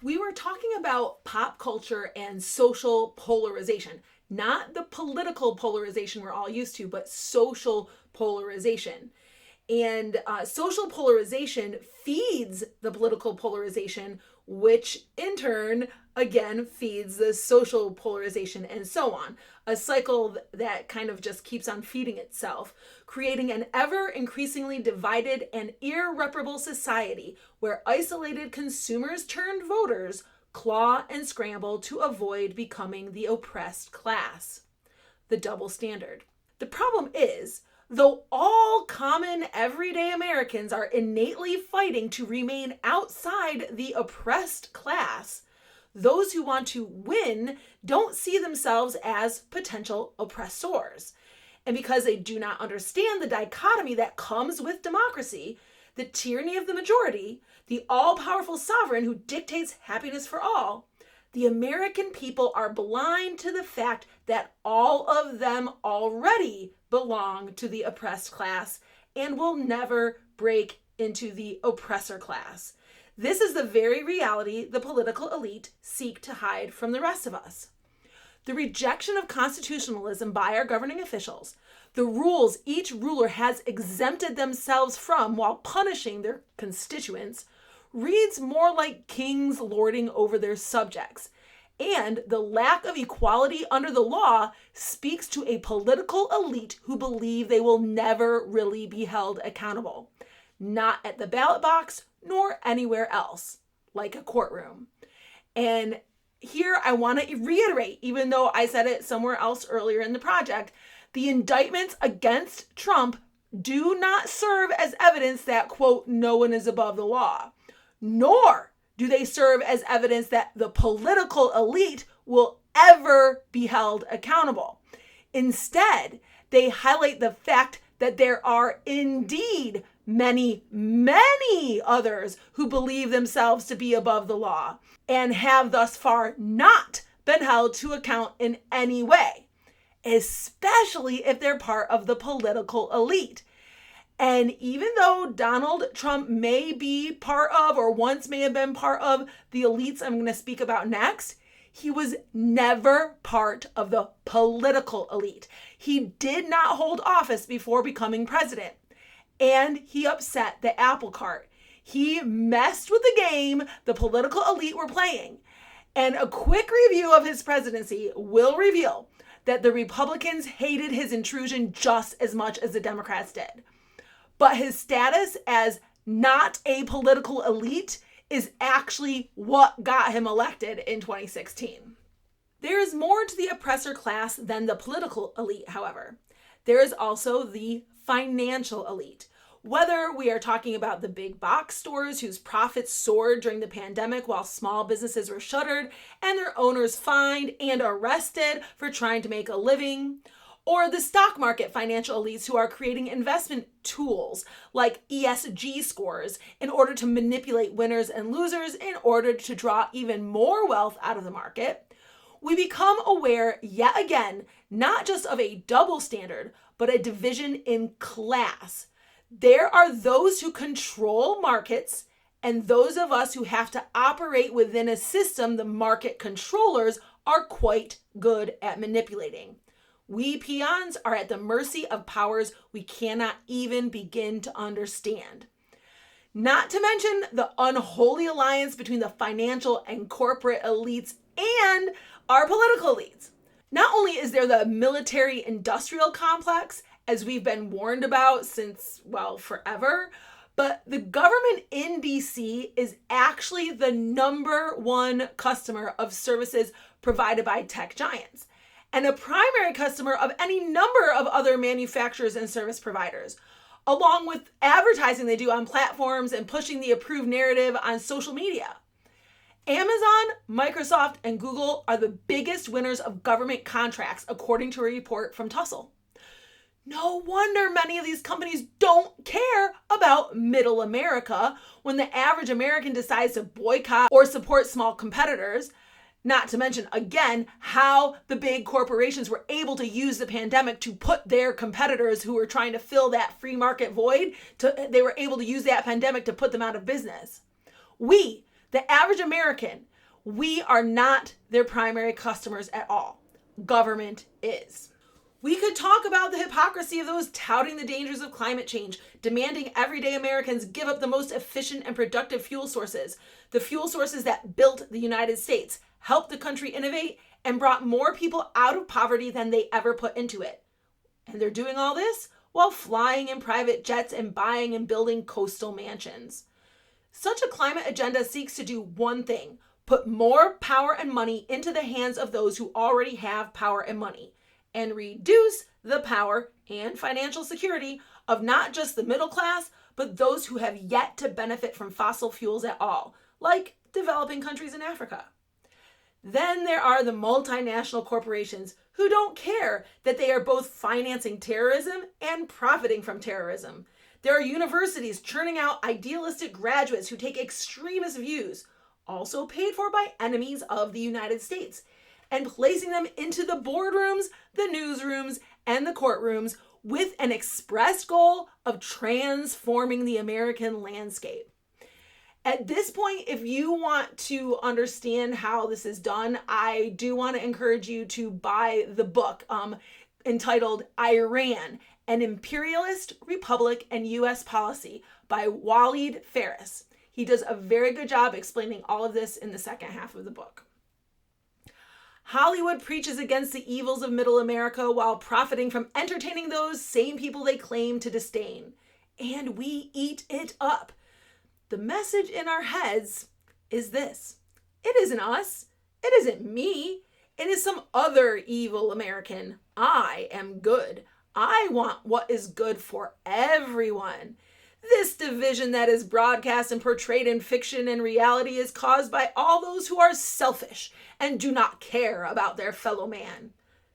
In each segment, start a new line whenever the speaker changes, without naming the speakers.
We were talking about pop culture and social polarization, not the political polarization we're all used to, but social polarization. And social polarization feeds the political polarization, which in turn, again, feeds the social polarization, and so on. A cycle that kind of just keeps on feeding itself, creating an ever increasingly divided and irreparable society where isolated consumers turned voters claw and scramble to avoid becoming the oppressed class. The double standard. The problem is, though all common everyday Americans are innately fighting to remain outside the oppressed class, those who want to win don't see themselves as potential oppressors. And because they do not understand the dichotomy that comes with democracy, the tyranny of the majority, the all-powerful sovereign who dictates happiness for all, the American people are blind to the fact that all of them already belong to the oppressed class and will never break into the oppressor class. This is the very reality the political elite seek to hide from the rest of us. The rejection of constitutionalism by our governing officials, the rules each ruler has exempted themselves from while punishing their constituents, reads more like kings lording over their subjects. And the lack of equality under the law speaks to a political elite who believe they will never really be held accountable. Not at the ballot box, nor anywhere else, like a courtroom. And here I want to reiterate, even though I said it somewhere else earlier in the project, the indictments against Trump do not serve as evidence that, quote, no one is above the law, nor do they serve as evidence that the political elite will ever be held accountable. Instead, they highlight the fact that there are indeed many, many others who believe themselves to be above the law and have thus far not been held to account in any way, especially if they're part of the political elite. And even though Donald Trump may be part of, or once may have been part of, the elites I'm going to speak about next, he was never part of the political elite. He did not hold office before becoming president. And he upset the apple cart. He messed with the game the political elite were playing. And a quick review of his presidency will reveal that the Republicans hated his intrusion just as much as the Democrats did. But his status as not a political elite is actually what got him elected in 2016. There is more to the oppressor class than the political elite, however. There is also the financial elite. Whether we are talking about the big box stores whose profits soared during the pandemic while small businesses were shuttered and their owners fined and arrested for trying to make a living, or the stock market financial elites who are creating investment tools like ESG scores in order to manipulate winners and losers in order to draw even more wealth out of the market, we become aware yet again not just of a double standard, but a division in class. There are those who control markets and those of us who have to operate within a system the market controllers are quite good at manipulating. We peons are at the mercy of powers we cannot even begin to understand. Not to mention the unholy alliance between the financial and corporate elites and our political elites. Not only is there the military-industrial complex, as we've been warned about since, well, forever, but the government in DC is actually the number one customer of services provided by tech giants, and a primary customer of any number of other manufacturers and service providers, along with advertising they do on platforms and pushing the approved narrative on social media. Amazon, Microsoft, and Google are the biggest winners of government contracts, according to a report from Tussle. No wonder many of these companies don't care about middle America when the average American decides to boycott or support small competitors. Not to mention, again, how the big corporations were able to use the pandemic to put their competitors who were trying to fill that free market void, they were able to use that pandemic to put them out of business. We, the average American, We are not their primary customers at all. Government is. We could talk about the hypocrisy of those touting the dangers of climate change, demanding everyday Americans give up the most efficient and productive fuel sources, the fuel sources that built the United States, helped the country innovate, and brought more people out of poverty than they ever put into it. And they're doing all this while flying in private jets and buying and building coastal mansions. Such a climate agenda seeks to do one thing: put more power and money into the hands of those who already have power and money, and reduce the power and financial security of not just the middle class, but those who have yet to benefit from fossil fuels at all, like developing countries in Africa. Then there are the multinational corporations who don't care that they are both financing terrorism and profiting from terrorism. There are universities churning out idealistic graduates who take extremist views, also paid for by enemies of the United States, and placing them into the boardrooms, the newsrooms, and the courtrooms with an express goal of transforming the American landscape. At this point, if you want to understand how this is done, I do want to encourage you to buy the book entitled Iran, An Imperialist Republic and U.S. Policy by Walid Phares. He does a very good job explaining all of this in the second half of the book. Hollywood preaches against the evils of middle America while profiting from entertaining those same people they claim to disdain. And we eat it up. The message in our heads is this: it isn't us. It isn't me. It is some other evil American. I am good. I want what is good for everyone. This division that is broadcast and portrayed in fiction and reality is caused by all those who are selfish and do not care about their fellow man.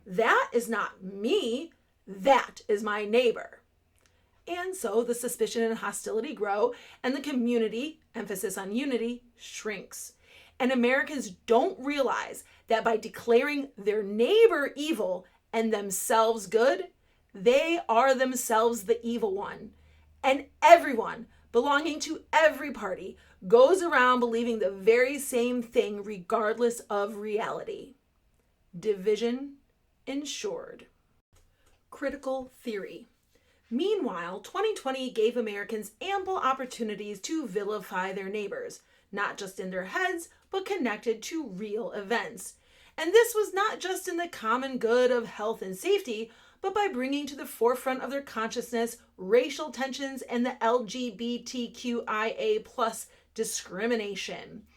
That is not me. That is my neighbor. And so the suspicion and hostility grow, and the community, emphasis on unity, shrinks. And Americans don't realize that by declaring their neighbor evil and themselves good, they are themselves the evil one. And everyone belonging to every party goes around believing the very same thing regardless of reality. Division ensured. Critical theory. Meanwhile, 2020 gave Americans ample opportunities to vilify their neighbors, not just in their heads, but connected to real events. And this was not just in the common good of health and safety, but by bringing to the forefront of their consciousness racial tensions and the LGBTQIA plus discrimination.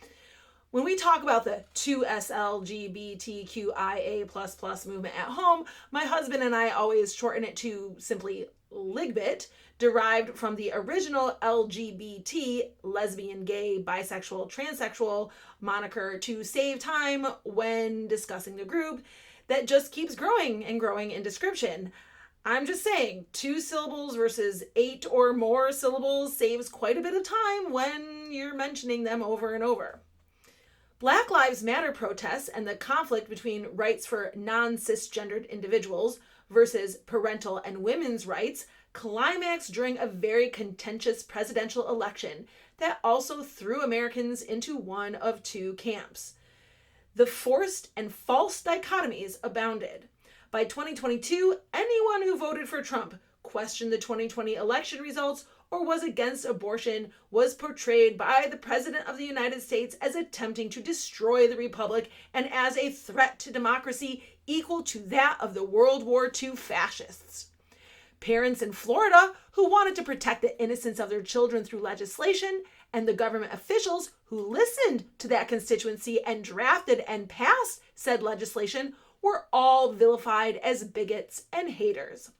When we talk about the 2SLGBTQIA plus movement at home, my husband and I always shorten it to simply LGBT, derived from the original LGBT, lesbian, gay, bisexual, transsexual moniker to save time when discussing the group that just keeps growing and growing in description. I'm just saying, 2 syllables versus 8 or more syllables saves quite a bit of time when you're mentioning them over and over. Black Lives Matter protests and the conflict between rights for non-cisgendered individuals versus parental and women's rights climaxed during a very contentious presidential election that also threw Americans into one of 2 camps. The forced and false dichotomies abounded. By 2022, anyone who voted for Trump, questioned the 2020 election results, or was against abortion was portrayed by the President of the United States as attempting to destroy the Republic and as a threat to democracy equal to that of the World War II fascists. Parents in Florida who wanted to protect the innocence of their children through legislation, and the government officials who listened to that constituency and drafted and passed said legislation were all vilified as bigots and haters.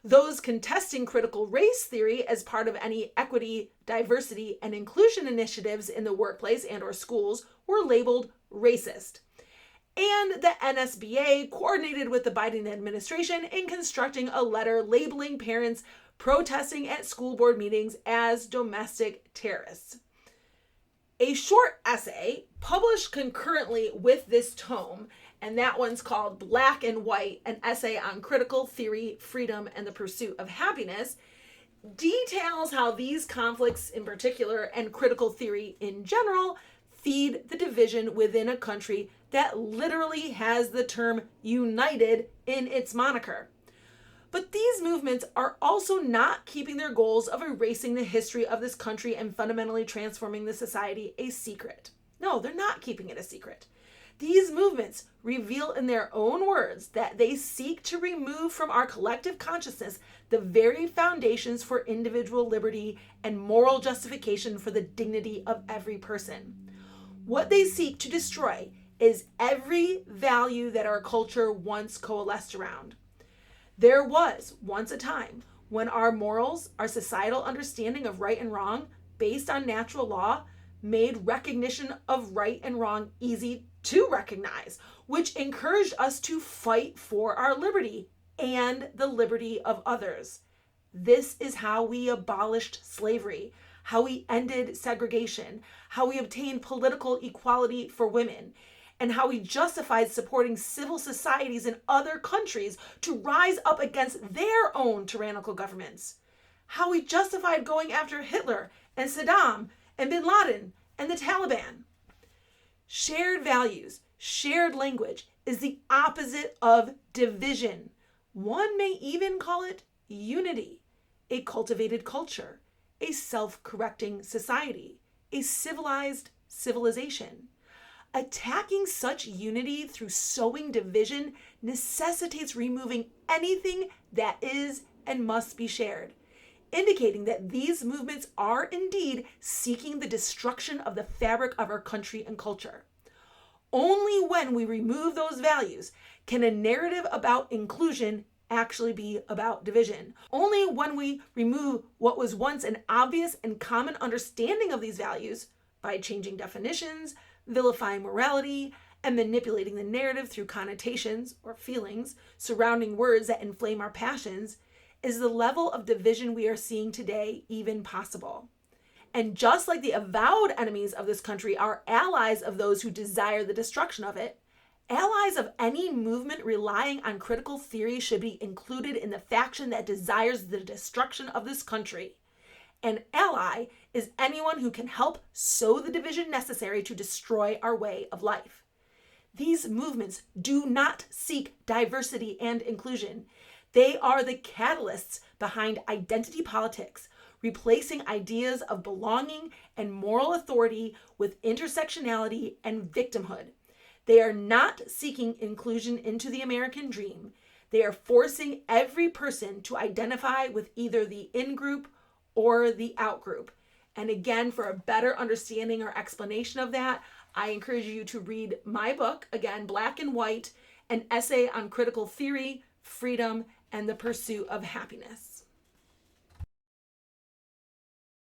Those contesting critical race theory as part of any equity, diversity, and inclusion initiatives in the workplace and or schools were labeled racist. And the NSBA coordinated with the Biden administration in constructing a letter labeling parents protesting at school board meetings as domestic terrorists. A short essay published concurrently with this tome, and that one's called Black and White, an essay on critical theory, freedom, and the pursuit of happiness, details how these conflicts in particular and critical theory in general feed the division within a country that literally has the term united in its moniker. But these movements are also not keeping their goals of erasing the history of this country and fundamentally transforming the society a secret. No, they're not keeping it a secret. These movements reveal in their own words that they seek to remove from our collective consciousness the very foundations for individual liberty and moral justification for the dignity of every person. What they seek to destroy is every value that our culture once coalesced around. There was once a time when our morals, our societal understanding of right and wrong, based on natural law, made recognition of right and wrong easy to recognize, which encouraged us to fight for our liberty and the liberty of others. This is how we abolished slavery, how we ended segregation, how we obtained political equality for women, and how we justified supporting civil societies in other countries to rise up against their own tyrannical governments. How we justified going after Hitler and Saddam and bin Laden and the Taliban. Shared values, shared language is the opposite of division. One may even call it unity, a cultivated culture, a self-correcting society, a civilized civilization. Attacking such unity through sowing division necessitates removing anything that is and must be shared, indicating that these movements are indeed seeking the destruction of the fabric of our country and culture. Only when we remove those values can a narrative about inclusion actually be about division. Only when we remove what was once an obvious and common understanding of these values by changing definitions, vilifying morality, and manipulating the narrative through connotations or feelings surrounding words that inflame our passions is the level of division we are seeing today even possible. And just like the avowed enemies of this country are allies of those who desire the destruction of it, allies of any movement relying on critical theory should be included in the faction that desires the destruction of this country. An ally is anyone who can help sow the division necessary to destroy our way of life. These movements do not seek diversity and inclusion. They are the catalysts behind identity politics, replacing ideas of belonging and moral authority with intersectionality and victimhood. They are not seeking inclusion into the American dream. They are forcing every person to identify with either the in-group or the out-group. And again, for a better understanding or explanation of that, I encourage you to read my book, again, Black and White, an essay on critical theory, freedom, and the pursuit of happiness.